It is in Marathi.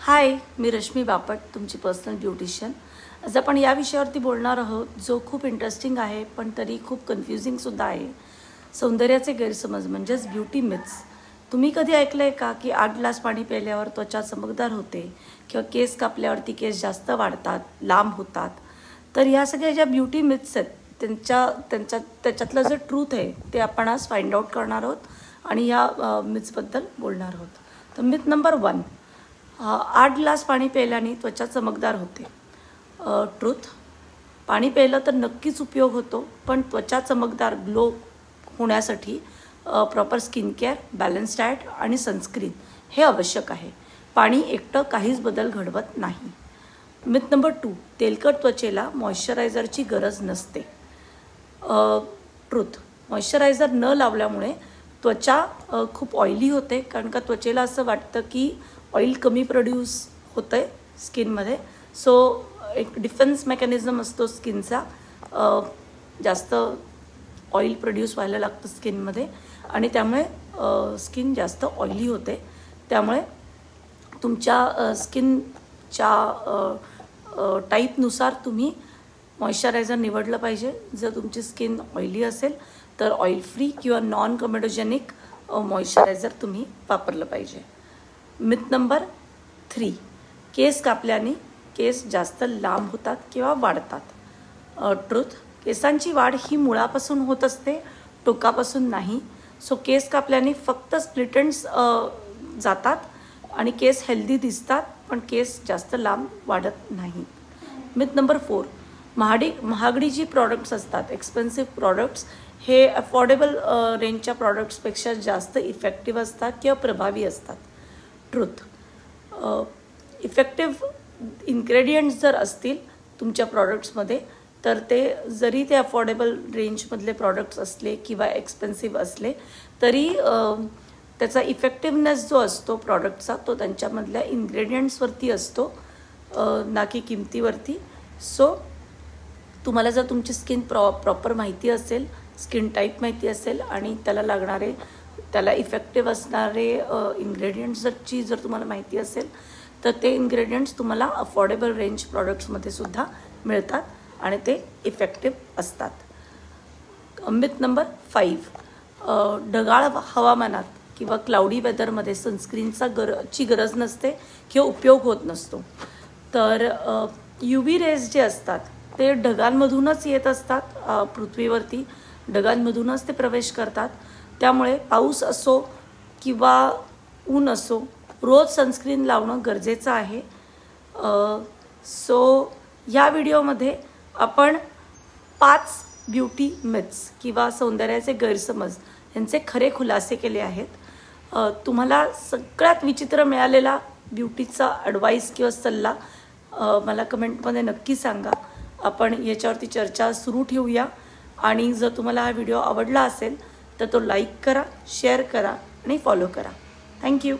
हाय, मी रश्मी बापट, तुमची पर्सनल ब्युटिशियन। आज आपण या विषयावरती बोलणार आहोत जो खूप इंटरेस्टिंग आहे पण तरी खूप कन्फ्युजिंग सुद्धा आहे। सौंदर्याचे गैरसमज म्हणजेच ब्युटी मिथ्स। तुम्ही कधी ऐकलंय का की 8 ग्लास पाणी प्यायल्यावर त्वचा चमकदार होते किंवा केस कापल्यावरती केस जास्त वाढतात, लांब होतात? तर या सगळ्या ज्या ब्युटी मिथ्स आहेत त्याच्यातलं जे ट्रूथ आहे ते आपण आज फाइंड आउट करणार आहोत आणि या मिथ्सबद्दल बोलणार आहोत। तर मिथ नंबर 1, 8 ग्लास पाणी प्यायल्याने त्वचा चमकदार होते। ट्रूथ, पाणी प्यायलं तर नक्कीच उपयोग होतो, पण त्वचा चमकदार ग्लो होण्यासाठी proper skin care, balance diet आणि सनस्क्रीन हे आवश्यक आहे। पाणी एकटं काहीच बदल घडवत नाही। मिथ नंबर 2, तेलकट त्वचेला मॉइश्चरायझरची गरज नसते। ट्रूथ, मॉइश्चरायझर न लावल्यामुळे त्वचा खूप ऑइली होते, कारण का त्वचेला असं वाटतं की ऑइल कमी प्रोड्यूस होतं आहे स्किनमध्ये। सो एक डिफेन्स मेकॅनिझम असतो स्किनचा, जास्त ऑइल प्रोड्यूस व्हायला लागतं स्किनमध्ये आणि त्यामुळे स्किन जास्त ऑइली होते। त्यामुळे तुमच्या स्किनच्या टाईपनुसार तुम्ही मॉइश्चरायझर निवडलं पाहिजे। जर तुमची स्किन ऑइली असेल तर ऑइल फ्री किंवा नॉन कमेडोजेनिक मॉइश्चरायझर तुम्ही वापरलं पाहिजे। मिथ नंबर 3, केस कापल्याने केस जास्त लांब होतात किंवा वाढतात। ट्रूथ, केसांची वाढ ही मुळापासून होत असते, टोकापासून नाही। सो केस कापल्याने फक्त स्प्लिट एंड्स जातात आणि केस हेल्दी दिसतात, पण केस जास्त लांब वाढत नाही। मिथ नंबर 4, महागडी जी प्रॉडक्ट्स असतात, एक्सपेन्सिव्ह प्रॉडक्ट्स हे अफोर्डेबल रेंजच्या प्रॉडक्ट्सपेक्षा जास्त इफेक्टिव्ह असतात किंवा प्रभावी असतात। ट्रूथ, इफेक्टिव्ह इन्ग्रेडियंट्स जर असतील तुमच्या प्रॉडक्ट्समध्ये तर ते जरी ते अफोर्डेबल रेंजमधले प्रॉडक्ट्स असले किंवा एक्सपेन्सिव्ह असले तरी त्याचा इफेक्टिव्हनेस जो असतो प्रॉडक्टचा तो त्यांच्यामधल्या इन्ग्रेडियंट्सवरती असतो, ना की किमतीवरती। सो तुम्हाला जर तुमची स्किन प्रॉपर माहिती असेल, स्किन टाईप माहिती असेल आणि त्याला इफेक्टिव्ह असणारे इन्ग्रेडियंट्सची जर तुम्हाला माहिती असेल तर ते इन्ग्रेडियंट्स तुम्हाला अफोर्डेबल रेंज प्रॉडक्ट्समध्ये सुद्धा मिळतात आणि ते इफेक्टिव्ह असतात। मिथ नंबर 5, ढगाळ हवामानात किंवा क्लाउडी वेदरमध्ये सनस्क्रीनची गरज नसते किंवा उपयोग होत नसतो। तर UV रेज जे असतात ते ढगांमधूनच येत असतात, पृथ्वीवरती ढगांमधूनच ते प्रवेश करतात। त्यामुळे पाऊस असो किंवा ऊन असो, रोज सनस्क्रीन लावणं गरजेचं आहे। सो या व्हिडिओमध्ये आपण 5 ब्युटी मिथ्स किंवा सौंदर्याचे गैरसमज यांचे खरे खुलासे केले आहेत। तुम्हाला सगळ्यात विचित्र मिळालेला ब्युटीचा ॲडवाईस किंवा सल्ला मला कमेंटमध्ये नक्की सांगा। आपण याच्यावरती चर्चा सुरू ठेवूया आणि जर तुम्हाला हा व्हिडिओ आवडला असेल तर तो लाईक करा, शेअर करा आणि फॉलो करा। थँक्यू।